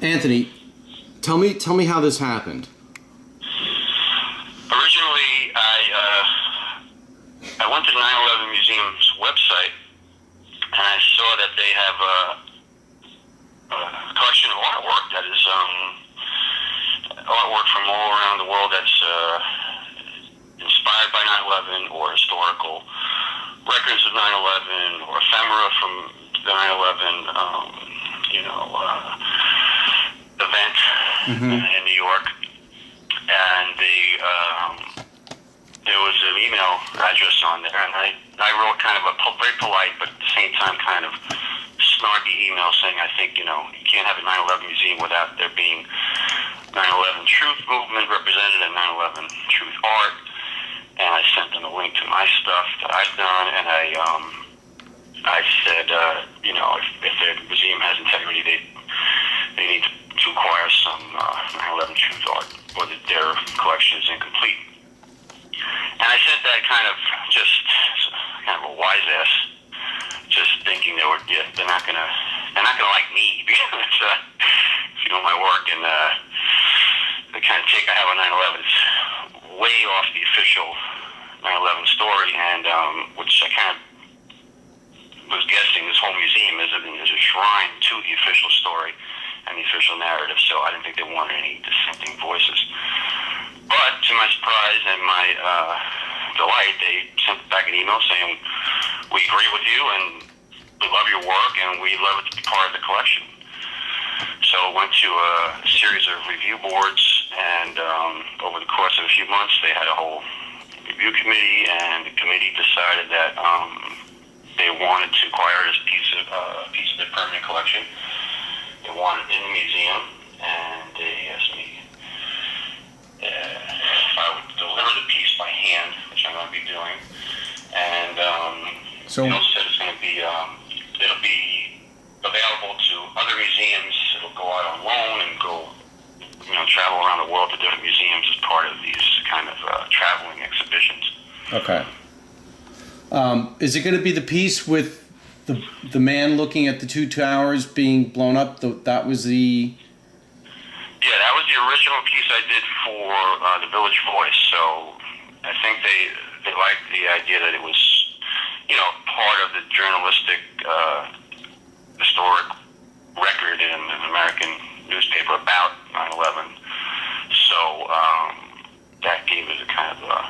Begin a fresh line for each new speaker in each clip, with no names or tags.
Anthony, tell me how this happened.
Originally, I went to the 9/11 Museum's website, and I saw that they have a collection of artwork that is artwork from all around the world that's inspired by 9/11 or historical records of 9/11 or ephemera from the 9/11 event in New York. And there was an email address on there, and I wrote kind of a very polite but at the same time kind of snarky email saying, I think, you can't have a 9/11 museum without there being 9/11 truth movement represented in 9/11 truth art. And I sent them a link to my stuff that I've done, and I said, if the museum has integrity, they need to acquire some 9/11 truth art, or that their collection is incomplete. And I said that kind of a wise ass, just thinking they're not gonna like me because if you know my work and the kind of take I have on 9/11 is way off the official 9/11 story, and which I kind of was guessing this whole museum is a shrine to the official story and the official narrative, so I didn't think they wanted any dissenting voices. But to my surprise and my delight, they sent back an email saying, we agree with you and we love your work and we love it to be part of the collection. So I went to a series of review boards, and over the course of a few months they had a whole review committee, and the committee decided that they wanted to acquire this piece of their permanent collection. They wanted it in the museum, and they asked me if I would deliver the piece by hand, which I'm going to be doing. And they also said it's going to be it'll be available to other museums. It'll go out on loan and go, travel around the world to different museums as part of these kind of traveling exhibitions.
Okay. Is it going to be the piece with the man looking at the two towers being blown up? That was the...
Yeah, that was the original piece I did for the Village Voice. So I think they liked the idea that it was, part of the journalistic historic record in an American newspaper about 9/11. So that gave it a kind of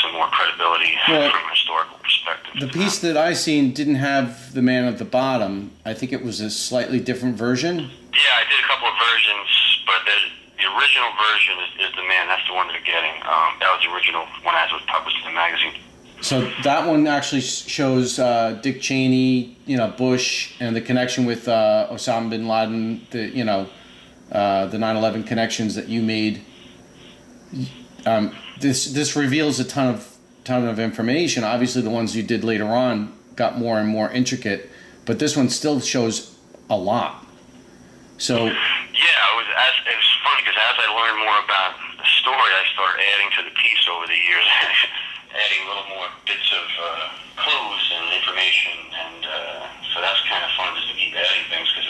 some more credibility from a historical perspective.
The piece that I seen didn't have the man at the bottom. I think it was a slightly different version.
Yeah, I did a couple of versions, but the original version is the man. That's the one they're getting. That was the original one as it was published in the magazine.
So that one actually shows Dick Cheney, Bush, and the connection with Osama bin Laden. The 9/11 connections that you made. This reveals a ton of information. Obviously, the ones you did later on got more and more intricate, but this one still shows a lot. So
yeah, it was funny because as I learned more about the story, I started adding to the piece over the years, adding little more bits of clues and information, and so that's kind of fun just to keep adding things because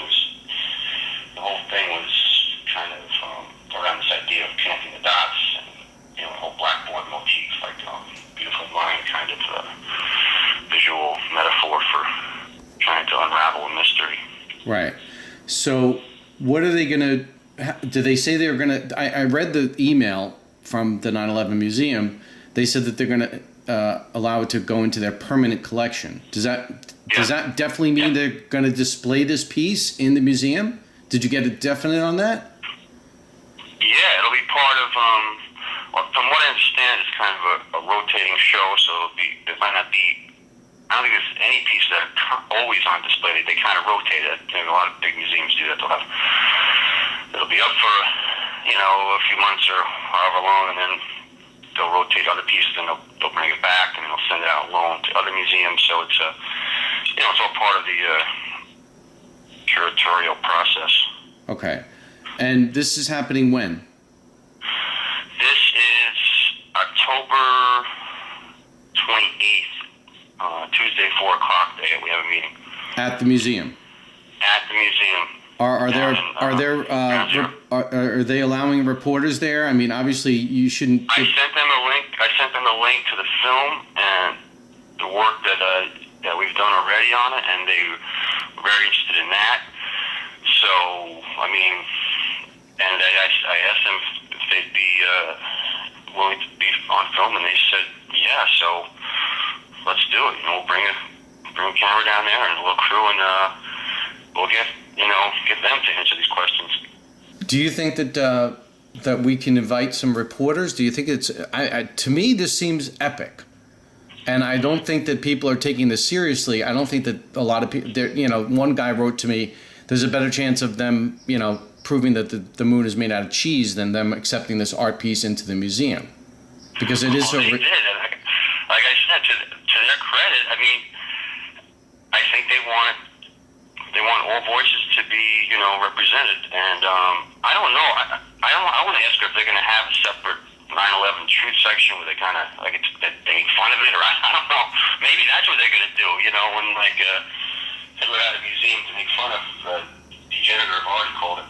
the whole thing was kind of around this idea of connecting the dots and the whole blackboard motif, like beautiful mind kind of visual metaphor for trying to unravel a mystery.
Right. So what are they going to... Do they say they're going to... I read the email from the 9/11 Museum. They said that they're going to allow it to go into their permanent collection. Does that definitely mean they're going to display this piece in the museum? Did you get a definite on that?
Yeah, it'll be part of... from what I understand, it's kind of a rotating show, so it might not be... I don't think there's any pieces that are always on display. They kind of rotate it. A lot of big museums do that. It'll be up for, a few months or however long, and then they'll rotate other pieces, and they'll bring it back, and then they'll send it out on loan to other museums. So it's it's all part of the curatorial process.
Okay. And this is happening when?
This is October 28th. Tuesday, 4 o'clock day, we have a meeting.
At the museum?
At the museum.
Are there are they allowing reporters there? I mean, obviously you shouldn't.
I sent them a link. I sent them a link to the film and the work that we've done already on it, and they were very interested in that. So, I mean, and I asked them if they'd be willing to be on film, and they said, yeah. So let's do it. We'll bring a camera down there and a little crew, and we'll get them to answer these questions.
Do you think that we can invite some reporters? Do you think it's? To me, this seems epic, and I don't think that people are taking this seriously. I don't think that a lot of people. One guy wrote to me, "There's a better chance of them, proving that the moon is made out of cheese than them accepting this art piece into the museum, because it is so."
They did, and like I said, to their credit, I mean, I think they want all voices to be, represented, and I don't know. I want to ask her if they're going to have a separate 9/11 truth section where they kind of they make fun of it, or I don't know. Maybe that's what they're going to do. When they go out of the museum to make fun of degenerative art, he called it.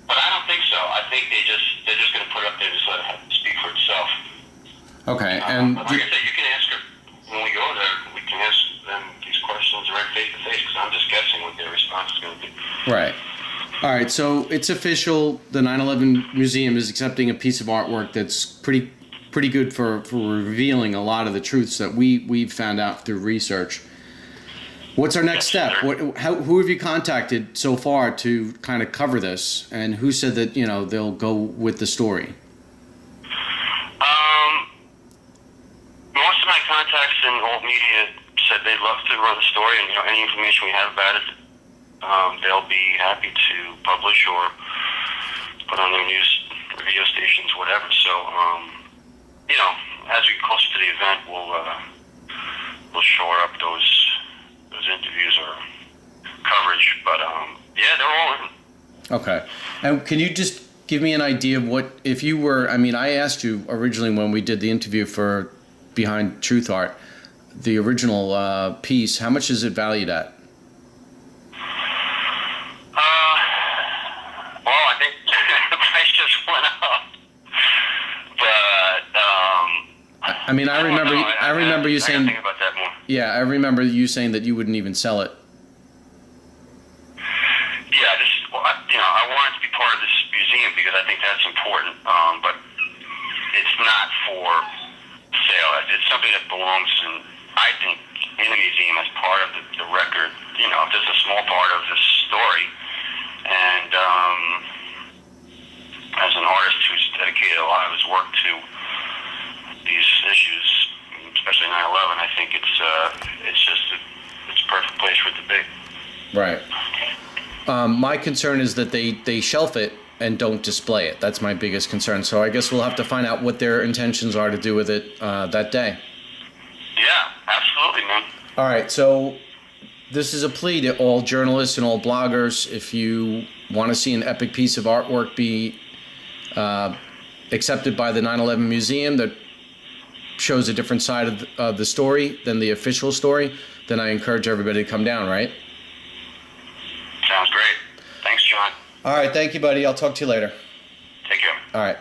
But I don't think so. I think they're just going to put it up there and just let it speak for itself.
Okay, and
like I said, you can ask her when we go there. We can ask them these questions right face to face, because I'm just guessing what their response is going to be.
Right. All right. So it's official. The 9/11 Museum is accepting a piece of artwork that's pretty good for revealing a lot of the truths that we've found out through research. What's our next step? Who have you contacted so far to kind of cover this, and who said that they'll go with the story?
Most of my contacts in alt media said they'd love to run the story, and any information we have about it, they'll be happy to publish or put on their news radio stations, whatever. So, as we get closer to the event, we'll shore up those interviews or coverage. But they're all in.
Okay, and can you just give me an idea of what if you were? I mean, I asked you originally when we did the interview for Behind Truth Art, the original piece. How much is it valued at?
Well, I think the price just went up. But
I mean, I remember you saying.
Think about that more.
Yeah, I remember you saying that you wouldn't even sell it.
Yeah, I want it to be part of this museum because I think that's important. But it's not for sale. It's something that belongs I think, in the museum as part of the record. Just a small part of this story. And as an artist who's dedicated a lot of his work to these issues, especially 9/11, I think it's a perfect place for it to be.
Right. My concern is that they shelf it and don't display it. That's my biggest concern. So I guess we'll have to find out what their intentions are to do with it that day.
Yeah, absolutely, man.
All right. So this is a plea to all journalists and all bloggers. If you want to see an epic piece of artwork be accepted by the 9/11 Museum that shows a different side of the story than the official story, then I encourage everybody to come down, right?
Sounds great. Thanks, John.
All right. Thank you, buddy. I'll talk to you later.
Take care.
All right.